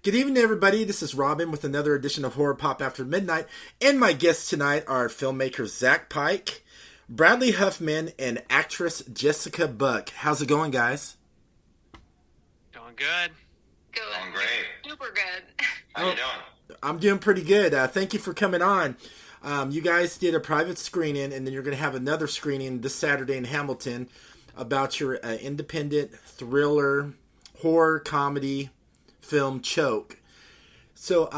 Good evening, everybody. This is Robin with another edition of Horror Pop After Midnight. And my guests tonight are filmmakers Zach Pike, Bradley Huffman, and actress Jessica Buck. How's it going, guys? Doing good. Good. Doing great. Super good. How you doing? I'm doing pretty good. Thank you for coming on. You guys did a private screening, and then you're going to have another screening this Saturday in Hamilton about your independent thriller, horror, comedy film Choke. So,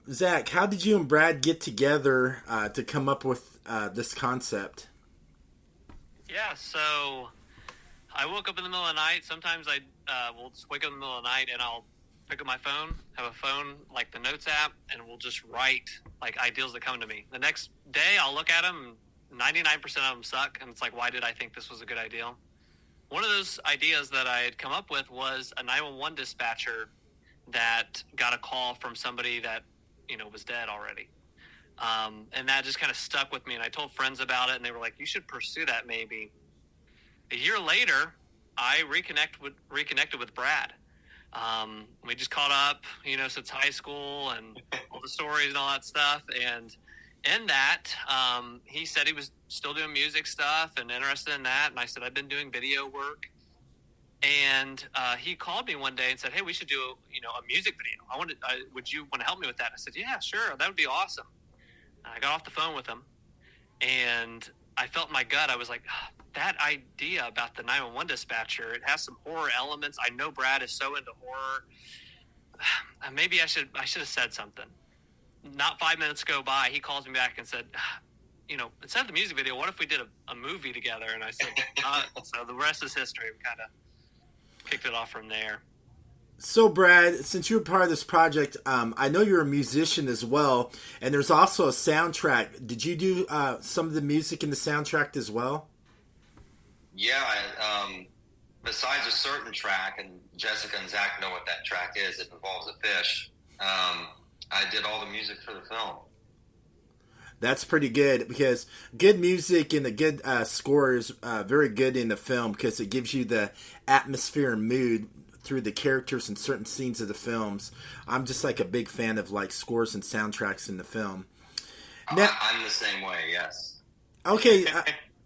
Zach, how did you and Brad get together to come up with this concept? Yeah, so I woke up in the middle of the night. Sometimes I will just wake up in the middle of the night and I'll pick up my phone, have a phone like the Notes app, and we'll just write like ideas that come to me. The next day I'll look at them, and 99% of them suck, and it's like, why did I think this was a good idea? One of those ideas that I had come up with was a 911 dispatcher that got a call from somebody that, was dead already. And that just kind of stuck with me. And I told friends about it, and they were like, you should pursue that maybe. A year later, I reconnected with Brad. We just caught up, since high school and all the stories and all that stuff. And in that, he said he was still doing music stuff and interested in that. And I said, I've been doing video work. And he called me one day and said, hey, we should do, a music video. Would you want to help me with that? I said, yeah, sure. That would be awesome. And I got off the phone with him, and I felt in my gut. I was like, that idea about the 911 dispatcher, it has some horror elements. I know Brad is so into horror. Maybe I should have said something. Not 5 minutes go by, he calls me back and said, instead of the music video, what if we did a movie together? And I said, so the rest is history. We kind of kicked it off from there. So, Brad, since you're part of this project, I know you're a musician as well, and there's also a soundtrack. Did you do some of the music in the soundtrack as well? Yeah, besides a certain track, and Jessica and Zach know what that track is, it involves a fish, I did all the music for the film. That's pretty good, because good music and a good score is very good in the film, because it gives you the atmosphere and mood through the characters and certain scenes of the films. I'm just like a big fan of like scores and soundtracks in the film. Now, I'm the same way, yes. Okay,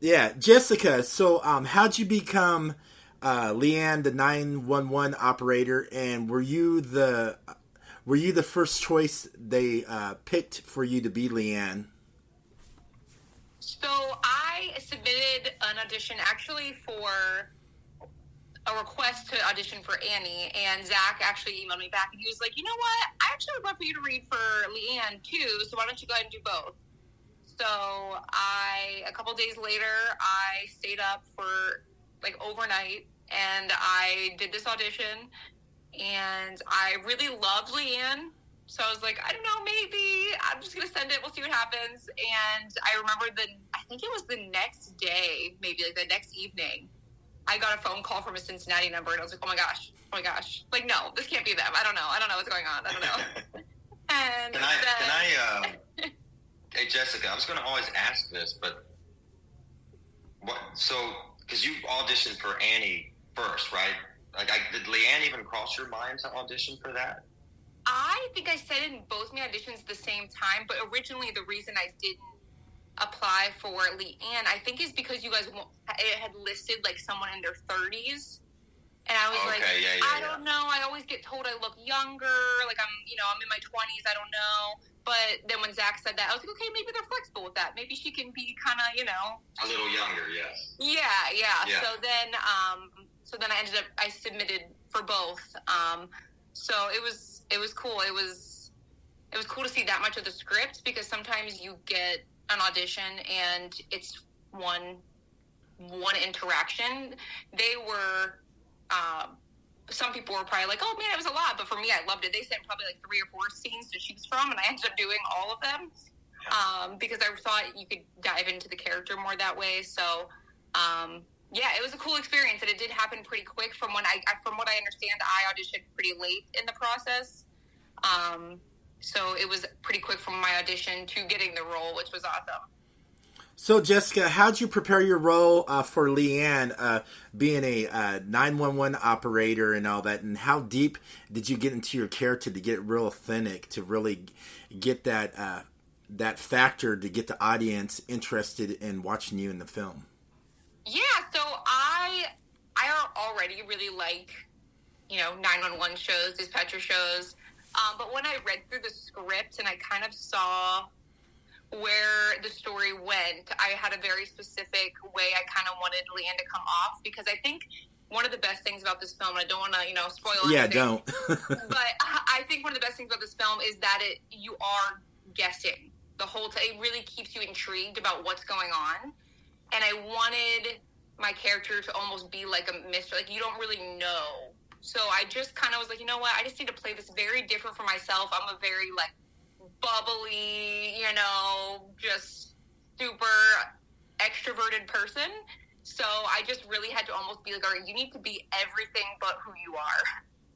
yeah, Jessica, so how'd you become Leanne, the 911 operator, and were you the first choice they picked for you to be Leanne? So I submitted an audition actually for a request to audition for Annie, and Zach actually emailed me back, and he was like, you know what? I actually would love for you to read for Leanne too, so why don't you go ahead and do both? So a couple days later, I stayed up for like overnight, and I did this audition, and I really loved Leanne. So I was like, I don't know, maybe I'm just going to send it. We'll see what happens. And I remember I think it was the next day, maybe like the next evening, I got a phone call from a Cincinnati number, and I was like, oh my gosh. Like, no, this can't be them. I don't know what's going on. I don't know. And Can I hey, Jessica, I was going to always ask this, but because you auditioned for Annie first, right? Like, did Leanne even cross your mind to audition for that? I think I said it in both my auditions at the same time, but originally the reason I didn't apply for Leanne, I think, is because you guys had listed like someone in their 30s, and I was I don't know. I always get told I look younger, like I'm in my 20s. I don't know. But then when Zach said that, I was like, okay, maybe they're flexible with that. Maybe she can be kind of, a little younger, yes. Yeah. So then I submitted for both. So it was cool. It was cool to see that much of the script, because sometimes you get an audition and it's one interaction. They were some people were probably like, oh man, it was a lot, but for me, I loved it. They sent probably like 3 or 4 scenes to choose from, and I ended up doing all of them because I thought you could dive into the character more that way. So yeah, it was a cool experience, and it did happen pretty quick. From what I understand, I auditioned pretty late in the process. So it was pretty quick from my audition to getting the role, which was awesome. So, Jessica, how'd you prepare your role for Leanne, being a 911 operator and all that? And how deep did you get into your character to get real authentic, to really get that factor to get the audience interested in watching you in the film? Yeah, so I already really like, 911 shows, dispatcher shows. But when I read through the script and I kind of saw where the story went, I had a very specific way I kind of wanted Leanne to come off, because I think one of the best things about this film, and I don't want to, spoil anything. Yeah, don't. But I think one of the best things about this film is that you are guessing the whole time. It really keeps you intrigued about what's going on. And I wanted my character to almost be like a mystery. Like, you don't really know. So I just kind of was like, you know what? I just need to play this very different for myself. I'm a very, bubbly, just super extroverted person. So I just really had to almost be like, all right, you need to be everything but who you are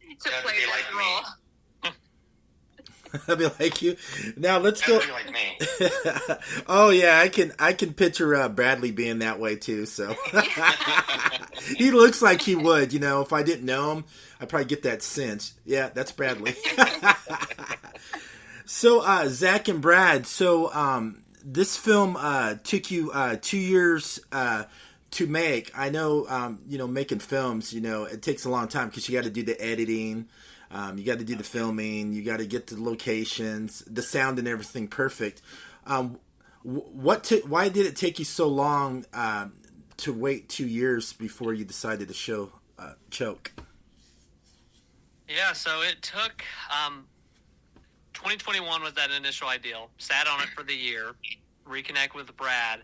to play that role. I'll be like you. Now let's go. Be like me. Oh yeah, I can picture Bradley being that way too. So he looks like he would. If I didn't know him, I'd probably get that sense. Yeah, that's Bradley. So Zach and Brad. So this film took you 2 years to make. I know making films. It takes a long time because you got to do the editing. You got to do the filming. You got to get the locations, the sound, and everything perfect. Why did it take you so long to wait 2 years before you decided to show Choke? Yeah, so it took 2021 was that initial ideal. Sat on it for the year, reconnect with Brad.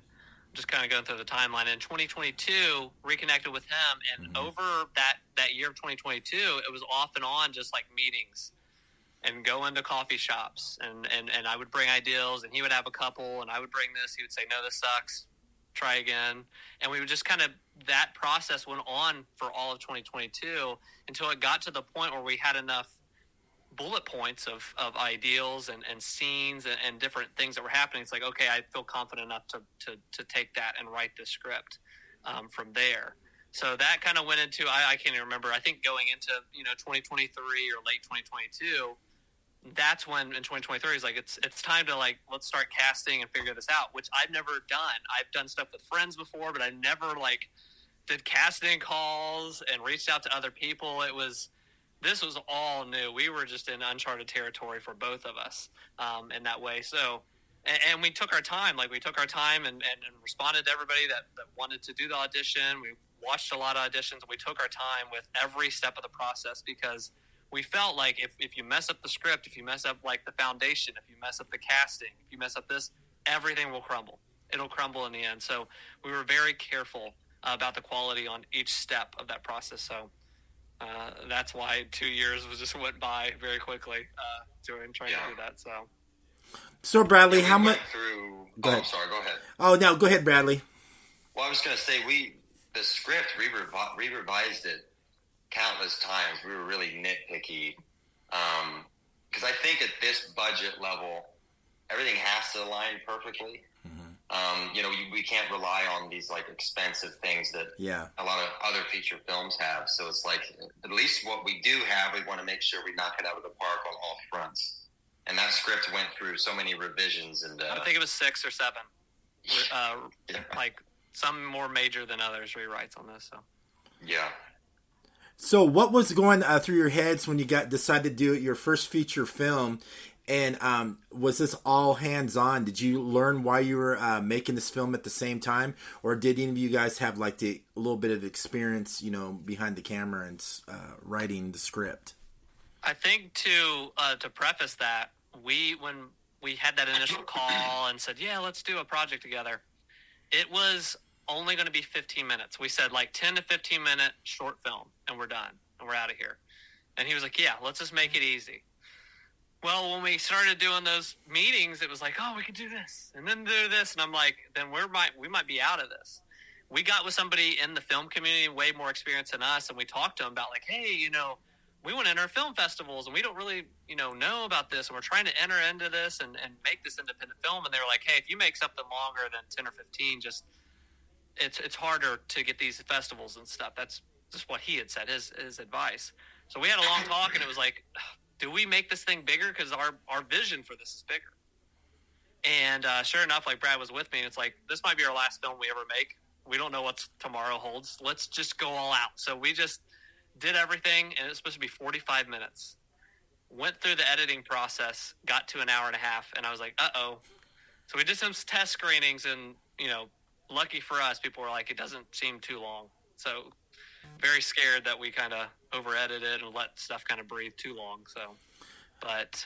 Just kind of going through the timeline. In 2022, reconnected with him, and over that year of 2022, it was off and on just like meetings and go into coffee shops, and I would bring ideas, and he would have a couple, and I would bring this. He would say, no, this sucks. Try again. And we would just kind of, that process went on for all of 2022 until it got to the point where we had enough bullet points of ideals and scenes and different things that were happening. It's like, okay, I feel confident enough to take that and write the script from there. So that kind of went into, I can't even remember, I think going into 2023 or late 2022, that's when in 2023 it's like it's time to let's start casting and figure this out, which I've never done. I've done stuff with friends before, but I never did casting calls and reached out to other people. This was all new. We were just in uncharted territory for both of us in that way. So, and we took our time. We took our time and responded to everybody that wanted to do the audition. We watched a lot of auditions. We took our time with every step of the process because we felt like if you mess up the script, if you mess up the foundation, if you mess up the casting, if you mess up this, everything will crumble. It'll crumble in the end. So we were very careful about the quality on each step of that process. So that's why 2 years just went by very quickly trying to do that. So Bradley, how much? I'm sorry. Go ahead. Oh no, go ahead, Bradley. Well, I was going to say the script we revised it countless times. We were really nitpicky because I think at this budget level, everything has to align perfectly. We can't rely on these expensive things that a lot of other feature films have. So it's at least what we do have, we want to make sure we knock it out of the park on all fronts. And that script went through so many revisions. And I think it was 6 or 7. Some more major than others rewrites on this. So yeah. So what was going through your heads when you decided to do your first feature film? And was this all hands-on? Did you learn why you were making this film at the same time? Or did any of you guys have a little bit of experience, behind the camera and writing the script? I think to preface that, when we had that initial call and said, yeah, let's do a project together, it was only going to be 15 minutes. We said 10 to 15 minute short film and we're done and we're out of here. And he was like, yeah, let's just make it easy. Well, when we started doing those meetings, it was like, oh, we could do this and then do this. And I'm like, then we might be out of this. We got with somebody in the film community way more experience than us. And we talked to them about hey, we want to enter film festivals, and we don't really, know about this, and we're trying to enter into this and make this independent film. And they were like, hey, if you make something longer than 10 or 15, just it's harder to get these festivals and stuff. That's just what he had said, his advice. So we had a long talk, and it was like, do we make this thing bigger? Because our vision for this is bigger. And sure enough, like Brad was with me, and it's like, this might be our last film we ever make. We don't know what tomorrow holds. Let's just go all out. So we just did everything, and it's supposed to be 45 minutes. Went through the editing process, got to an hour and a half, and I was like, uh-oh. So we did some test screenings, and, lucky for us, people were like, it doesn't seem too long. So very scared that we kind of over-edited and let stuff kind of breathe too long. So, but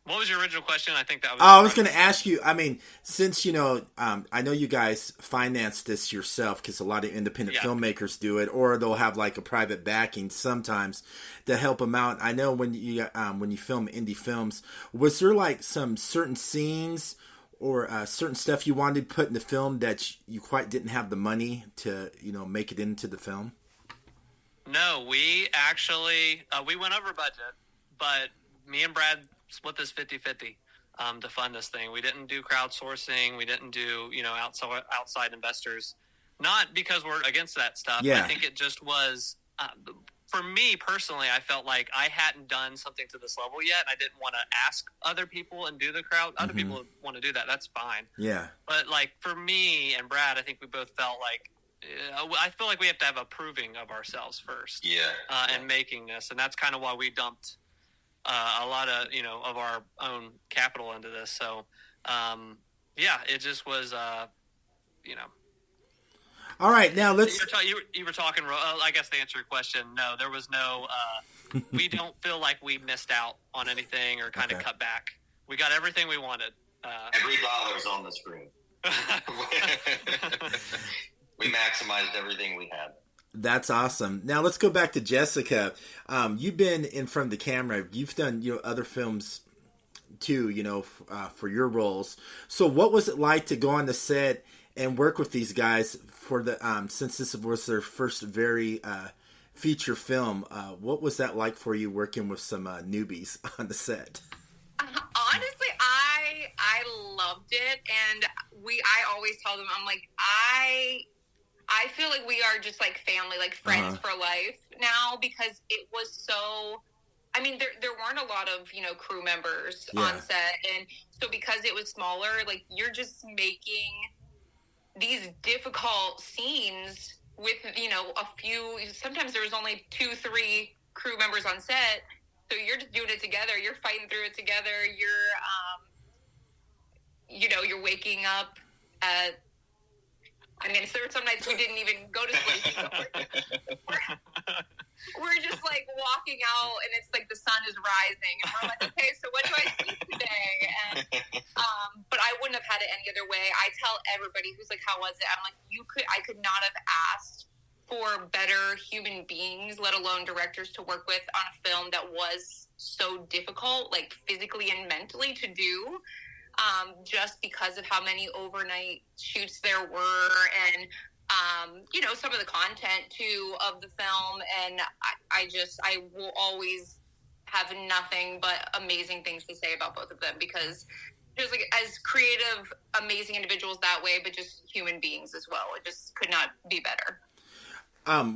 what was your original question? I think that was... Oh, I was going to ask you, I mean, since, I know you guys finance this yourself because a lot of independent filmmakers do it, or they'll have like a private backing sometimes to help them out. I know when you film indie films, was there like some certain scenes or certain stuff you wanted to put in the film that you quite didn't have the money to, make it into the film? No, we actually, we went over budget, but me and Brad split this 50-50 to fund this thing. We didn't do crowdsourcing. We didn't do, outside investors. Not because we're against that stuff. Yeah. I think it just was, for me personally, I felt like I hadn't done something to this level yet. I didn't want to ask other people and do the crowd. Other people want to do that. That's fine. Yeah. But like for me and Brad, I think we both felt like, I feel like we have to have a proving of ourselves first. And making this. And that's kind of why we dumped a lot of, of our own capital into this. So, it just was, All right, now let's... You were talking, I guess to answer your question, no, there was no, we don't feel like we missed out on anything or kind of cut back. We got everything we wanted. Every dollar's on the screen. We maximized everything we had. That's awesome. Now let's go back to Jessica. You've been in front of the camera. You've done other films too, for your roles. So what was it like to go on the set and work with these guys for the since this was their first very feature film? What was that like for you working with some newbies on the set? Honestly, I loved it, and I always tell them, I'm like, I feel like we are just like family, like friends for life now, because it was so, I mean, there weren't a lot of, crew members on set. And so because it was smaller, like you're just making these difficult scenes with, a few, sometimes there was only 2-3 crew members on set. So you're just doing it together. You're fighting through it together. You're waking up at, there were some nights we didn't even go to sleep. We're just like walking out, and it's like the sun is rising, and we're like, okay, so what do I see today? And but I wouldn't have had it any other way. I tell everybody who's like, how was it? I'm like, I could not have asked for better human beings, let alone directors, to work with on a film that was so difficult, like physically and mentally to do. Just because of how many overnight shoots there were, and some of the content too of the film. And I will always have nothing but amazing things to say about both of them, because there's like as creative, amazing individuals that way, but just human beings as well. It just could not be better.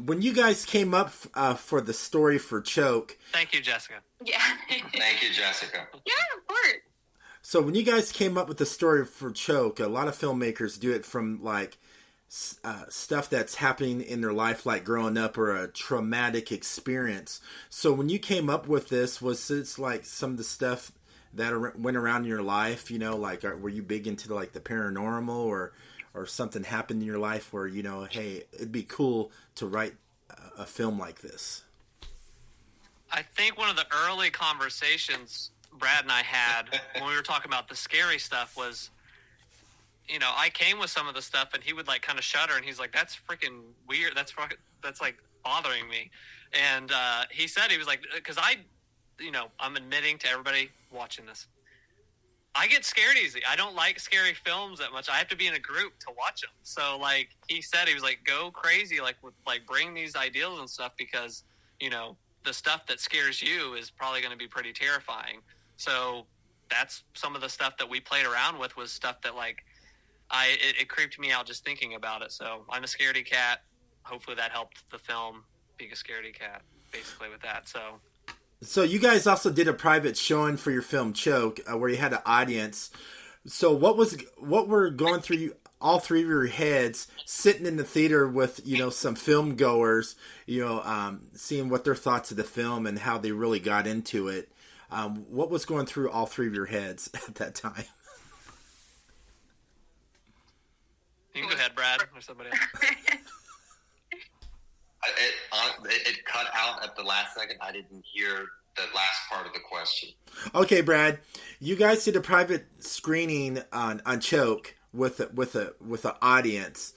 When you guys came up for the story for Choke... Thank you, Jessica. Yeah. Thank you, Jessica. Yeah, of course. So when you guys came up with the story for Choke, a lot of filmmakers do it from like stuff that's happening in their life, like growing up or a traumatic experience. So when you came up with this, was it like some of the stuff that went around in your life? Like were you big into like the paranormal, or something happened in your life where hey, it'd be cool to write a film like this? I think one of the early conversations Brad and I had when we were talking about the scary stuff was, I came with some of the stuff, and he would like kind of shudder, and he's like, that's freaking weird. That's like bothering me. And he said, he was like, because I'm admitting to everybody watching this, I get scared easy. I don't like scary films that much. I have to be in a group to watch them. So like he said, he was like, go crazy, like bring these ideals and stuff, because the stuff that scares you is probably going to be pretty terrifying. So that's some of the stuff that we played around with, was stuff that like it creeped me out just thinking about it. So I'm a scaredy cat. Hopefully that helped the film being a scaredy cat, basically, with that. So you guys also did a private showing for your film Choke, where you had an audience. So what were going through all three of your heads sitting in the theater with, some film goers, seeing what their thoughts of the film and how they really got into it? What was going through all three of your heads at that time? You can go ahead, Brad, or somebody else. It cut out at the last second. I didn't hear the last part of the question. Okay, Brad, you guys did a private screening on Choke with an audience,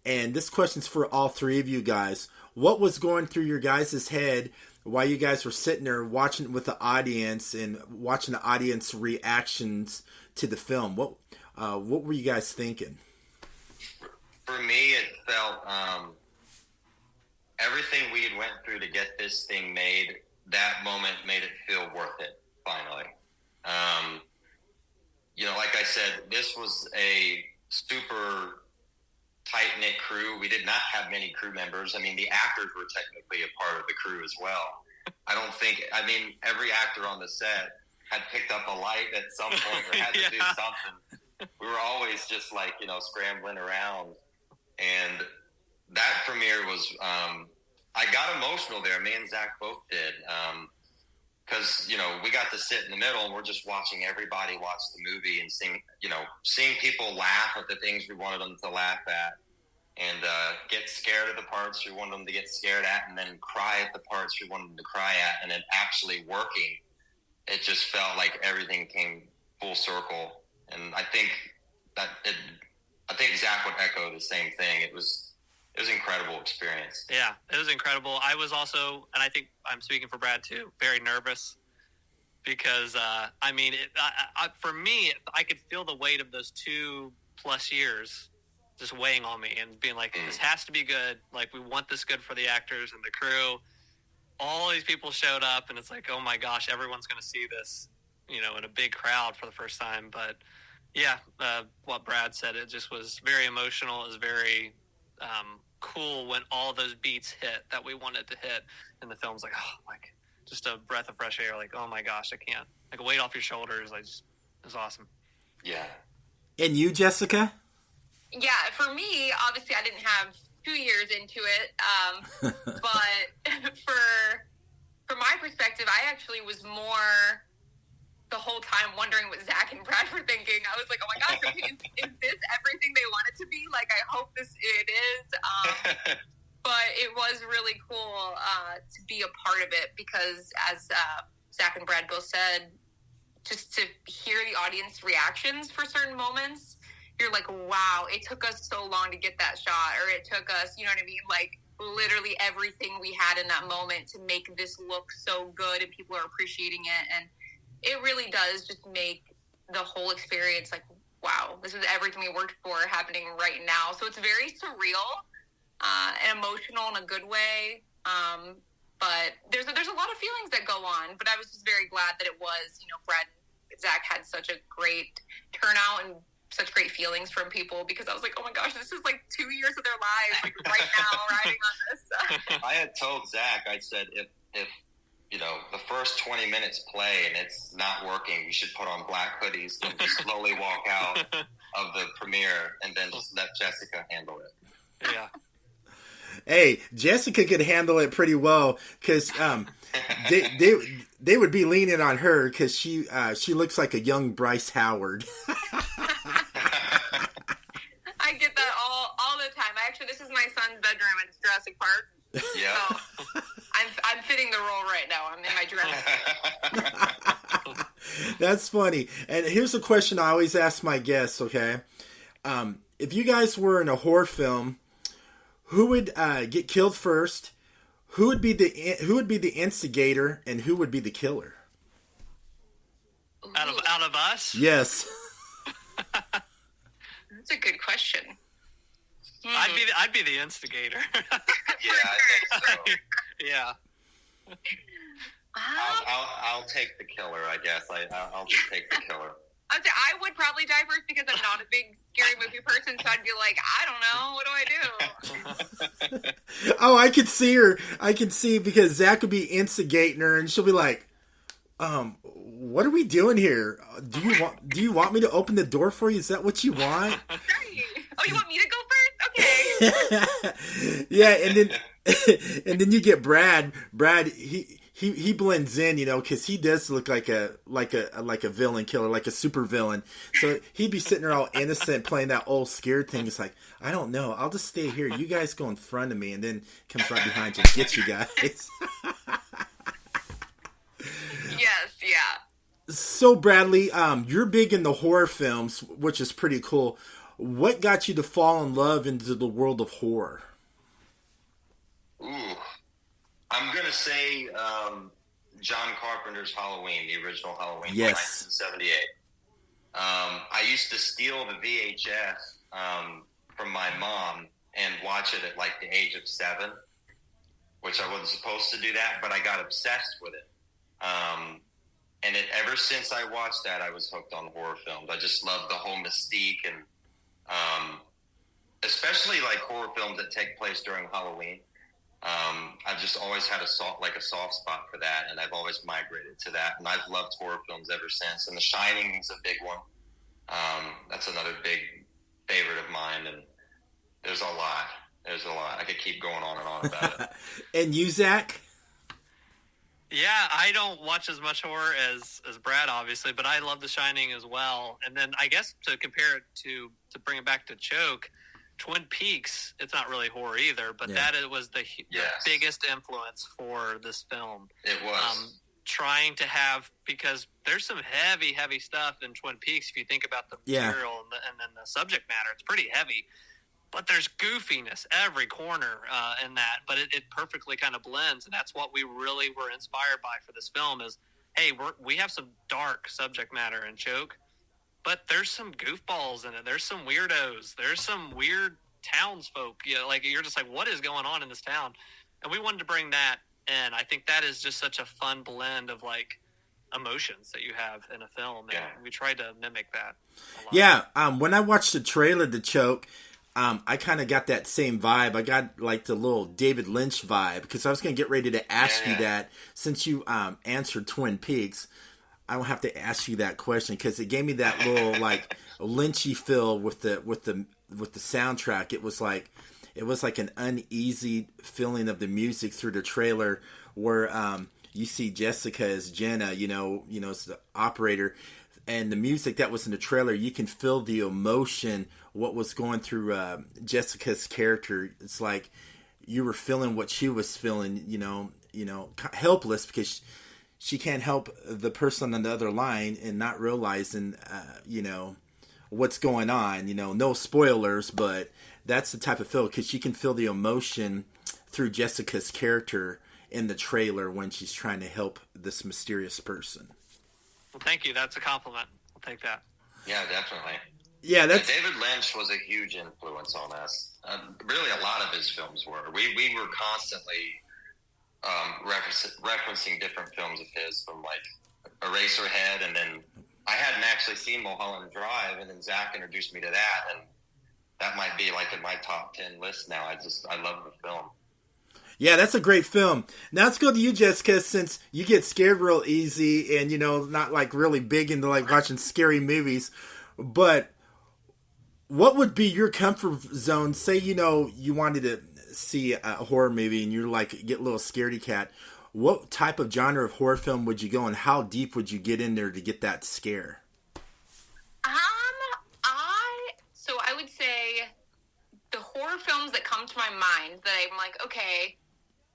and this question's for all three of you guys. What was going through your guys' head while you guys were sitting there watching with the audience and watching the audience reactions to the film? What were you guys thinking? For me, it felt everything we had went through to get this thing made. That moment made it feel worth it. Finally, like I said, this was a super tight-knit crew. We did not have many crew members. I mean, the actors were technically a part of the crew as well. Every actor on the set had picked up a light at some point or had to do something. We were always just scrambling around. And that premiere was, I got emotional there. Me and Zach both did. Because, we got to sit in the middle and we're just watching everybody watch the movie and seeing people laugh at the things we wanted them to laugh at, and get scared of the parts we wanted them to get scared at, and then cry at the parts we wanted them to cry at, and then actually working. It just felt like everything came full circle. And I think Zach would echo the same thing. It was an incredible experience. Yeah, it was incredible. I was also, and I think I'm speaking for Brad too, very nervous because, for me, I could feel the weight of those 2+ years just weighing on me and being like, this has to be good. Like, we want this good for the actors and the crew. All these people showed up, and it's like, oh my gosh, everyone's going to see this, in a big crowd for the first time. But yeah, what Brad said, it just was very emotional. It was very cool when all those beats hit that we wanted to hit, and the film's like, oh, like just a breath of fresh air. Like, oh my gosh, I can't, like, a weight off your shoulders. It was awesome. Yeah. And you, Jessica? Yeah, for me, obviously I didn't have 2 years into it, but from my perspective, I actually was more the whole time wondering what Zach and Brad were thinking. I was like, oh my gosh, is this everything they want it to be? Like, I hope it is. But it was really cool to be a part of it because, as Zach and Brad both said, just to hear the audience reactions for certain moments, you're like, wow, it took us so long to get that shot, or it took us, you know what I mean? Like, literally everything we had in that moment to make this look so good, and people are appreciating it. And it really does just make the whole experience like, wow, this is everything we worked for happening right now. So it's very surreal and emotional in a good way. But there's a lot of feelings that go on. But I was just very glad that it was, Brad and Zach had such a great turnout and such great feelings from people, because I was like, oh my gosh, this is like 2 years of their lives, like right now, riding on this. I had told Zach, I said, if the first 20 minutes play and it's not working, we should put on black hoodies and just slowly walk out of the premiere and then just let Jessica handle it. Yeah. Hey, Jessica could handle it pretty well because they would be leaning on her because she looks like a young Bryce Howard. I get that all the time. This is my son's bedroom. It's Jurassic Park. Yeah. So I'm fitting the role right now. I'm in my dress. That's funny. And here's a question I always ask my guests. Okay, if you guys were in a horror film, who would get killed first? Who would be the instigator, and who would be the killer? Out of us? Yes. That's a good question. I'd be the instigator. Yeah, I think so. Yeah. I'll take the killer. I guess I'll just take the killer. I would probably die first because I'm not a big scary movie person, so I'd be like, I don't know, what do I do? Oh, I could see her. I could see because Zach would be instigating her, and she'll be like, what are we doing here? Do you want me to open the door for you? Is that what you want? Right. Oh, you want me to go first? Okay. Yeah, and then you get Brad. Brad, he blends in, because he does look like a villain killer, like a super villain. So he'd be sitting there all innocent, playing that old scared thing. It's like, I don't know, I'll just stay here. You guys go in front of me, and then comes right behind you and gets you guys. Yes, yeah. So Bradley, you're big in the horror films, which is pretty cool. What got you to fall in love into the world of horror? Ooh. I'm going to say John Carpenter's Halloween, the original Halloween from 1978. I used to steal the VHS from my mom and watch it at like the age of 7, which I wasn't supposed to do that, but I got obsessed with it. And ever since I watched that, I was hooked on horror films. I just love the whole mystique and especially like horror films that take place during Halloween. I've just always had a soft spot for that, and I've always migrated to that. And I've loved horror films ever since. And The Shining is a big one. That's another big favorite of mine. And there's a lot. I could keep going on and on about it. And you, Zach? Yeah, I don't watch as much horror as Brad, obviously, but I love The Shining as well. And then I guess to compare it to bring it back to Choke, Twin Peaks, it's not really horror either, but that was the biggest influence for this film. It was. Trying to have, because there's some heavy stuff in Twin Peaks if you think about the material and then the subject matter. It's pretty heavy. But there's goofiness every corner in that, but it perfectly kind of blends, and that's what we really were inspired by for this film is, hey, we have some dark subject matter in Choke, but there's some goofballs in it. There's some weirdos. There's some weird townsfolk. Like you're just like, what is going on in this town? And we wanted to bring that in. I think that is just such a fun blend of like emotions that you have in a film, and we tried to mimic that a lot. Yeah, when I watched the trailer to Choke, I kind of got that same vibe. I got like the little David Lynch vibe, because I was going to get ready to ask you that since you answered Twin Peaks. I don't have to ask you that question because it gave me that little like Lynchy feel with the soundtrack. It was like an uneasy feeling of the music through the trailer where you see Jessica as Jenna, as the operator, and the music that was in the trailer, you can feel the emotion, what was going through Jessica's character. It's like you were feeling what she was feeling, helpless because she can't help the person on the other line and not realizing, what's going on. No spoilers, but that's the type of feel, because you can feel the emotion through Jessica's character in the trailer when she's trying to help this mysterious person. Well, thank you. That's a compliment. I'll take that. Yeah, definitely. Yeah, David Lynch was a huge influence on us. Really, a lot of his films were. We were constantly referencing different films of his, from like Eraserhead, and then I hadn't actually seen Mulholland Drive, and then Zach introduced me to that, and that might be like in my top 10 list now. I love the film. Yeah, that's a great film. Now let's go to you, Jessica, since you get scared real easy and, not like really big into like watching scary movies. But what would be your comfort zone? Say, you wanted to see a horror movie and you're like, get a little scaredy cat. What type of genre of horror film would you go, and how deep would you get in there to get that scare? So I would say the horror films that come to my mind that I'm like, okay,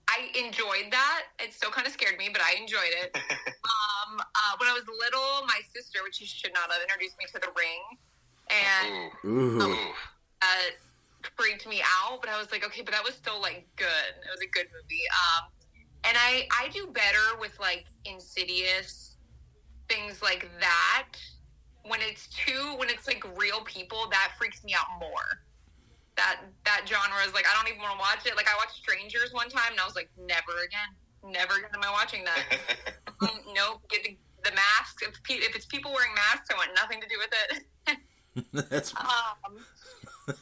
I enjoyed that. It still kind of scared me, but I enjoyed it. When I was little, my sister, which she should not have, introduced me to The Ring, and freaked me out. But I was like, okay, but that was still like good. It was a good movie. And I do better with like Insidious, things like that. When it's like real people, that freaks me out more. That genre is like, I don't even want to watch it. Like, I watched Strangers one time, and I was like, never again. Never am I watching that. Nope. Get the masks. If it's people wearing masks, I want nothing to do with it. That's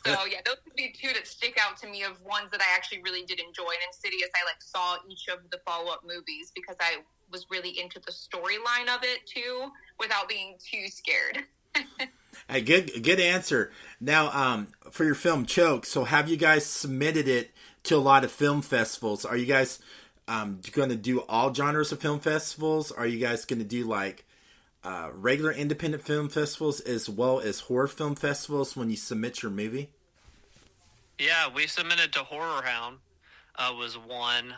so yeah, those would be two that stick out to me of ones that I actually really did enjoy. And Insidious, I saw each of the follow-up movies because I was really into the storyline of it too, without being too scared. a good answer. Now, for your film Choke, so have you guys submitted it to a lot of film festivals? Are you guys going to do all genres of film festivals? Are you guys going to do regular independent film festivals as well as horror film festivals when you submit your movie? Yeah, we submitted to Horror Hound was one,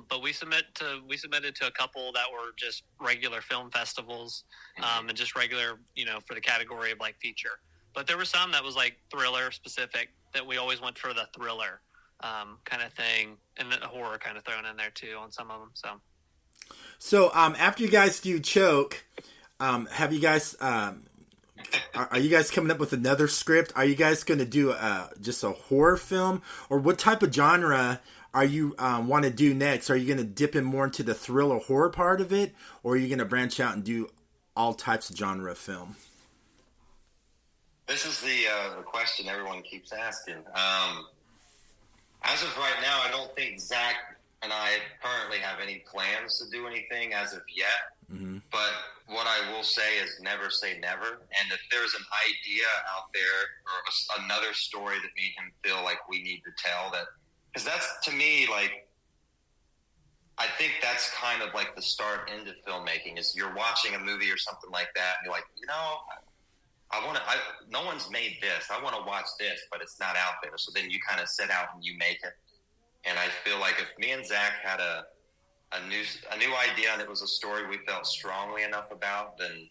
but we submitted to a couple that were just regular film festivals and just regular, for the category of feature. But there were some that was thriller specific that we always went for the thriller kind of thing, and the horror kind of thrown in there too on some of them. So after you guys do Choke, have you guys? Are you guys coming up with another script? Are you guys going to do just a horror film, or what type of genre are you want to do next? Are you going to dip in more into the thriller horror part of it, or are you going to branch out and do all types of genre of film? This is the question everyone keeps asking. As of right now, I don't think Zach and I currently have any plans to do anything as of yet. Mm-hmm. But what I will say is never say never. And if there's an idea out there or another story that me and him feel like we need to tell, that because that's, to me, I think that's kind of the start into filmmaking is you're watching a movie or something like that, and you're like, no one's made this. I want to watch this, but it's not out there. So then you kind of set out and you make it. And I feel like if me and Zach had a new idea and it was a story we felt strongly enough about, then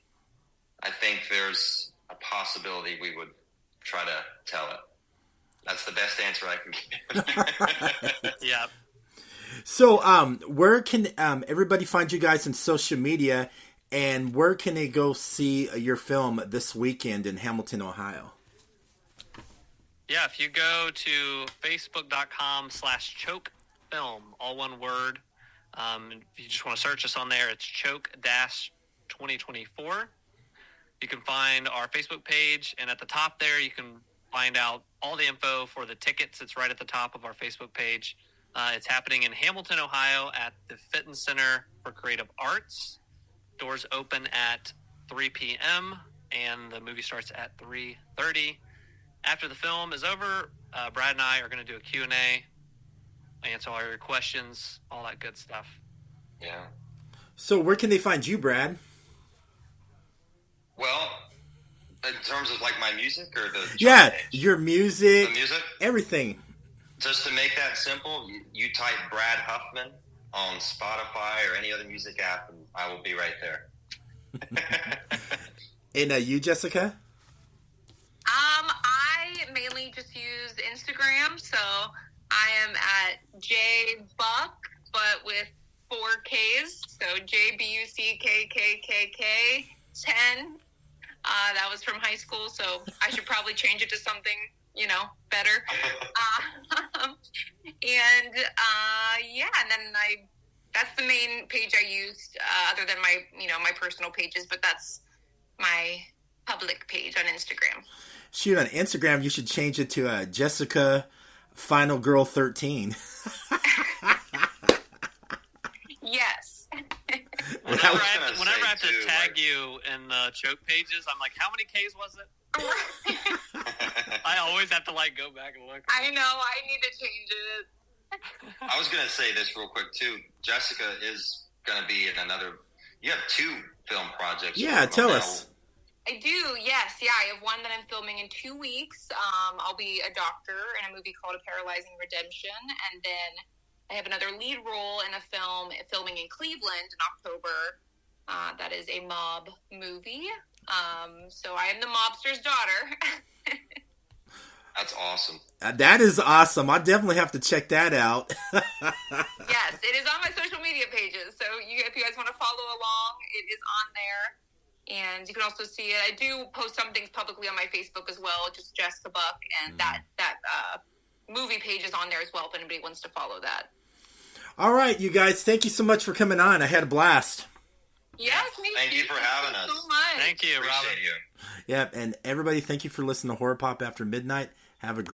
I think there's a possibility we would try to tell it. That's the best answer I can give. Yeah. So, where can everybody find you guys on social media, and where can they go see your film this weekend in Hamilton, Ohio? Yeah, if you go to facebook.com/chokefilm, all one word. If you just want to search us on there, it's Choke-2024. You can find our Facebook page, and at the top there, you can find out all the info for the tickets. It's right at the top of our Facebook page. It's happening in Hamilton, Ohio at the Fitton Center for Creative Arts. Doors open at 3 p.m., and the movie starts at 3:30. After the film is over, Brad and I are going to do a Q&A, answer all your questions, all that good stuff. Yeah. So where can they find you, Brad? Well, in terms of my music or the your music, everything. Just to make that simple, you type Brad Huffman on Spotify or any other music app, and I will be right there. And you, Jessica? I mainly just use Instagram, so I am at jbuck, but with 4 Ks, so JBUCKKKK 10. That was from high school, so I should probably change it to something, better. And then that's the main page I used, other than my, my personal pages, but that's my public page on Instagram. Shoot, on Instagram, you should change it to Jessica Final Girl 13. yes. Whenever I have to tag you in the Choke pages, I'm like, how many Ks was it? I always have to go back and look. I know, I need to change it. I was going to say this real quick too. Jessica is going to be in another. You have 2 film projects. Yeah, tell us. I do, yes. Yeah, I have one that I'm filming in 2 weeks. I'll be a doctor in a movie called A Paralyzing Redemption. And then I have another lead role in a film filming in Cleveland in October. That is a mob movie. So I am the mobster's daughter. That's awesome. That is awesome. I definitely have to check that out. Yes, it is on my social media pages. So if you guys want to follow along, it is on there. And you can also see it. I do post some things publicly on my Facebook as well, just Jessica Buck, and that movie page is on there as well if anybody wants to follow that. All right, you guys, thank you so much for coming on. I had a blast. Yes, Thank you for having us. So much. Thank you, Robin. Appreciate you. Yep, and everybody, thank you for listening to Horror Pop After Midnight. Have a great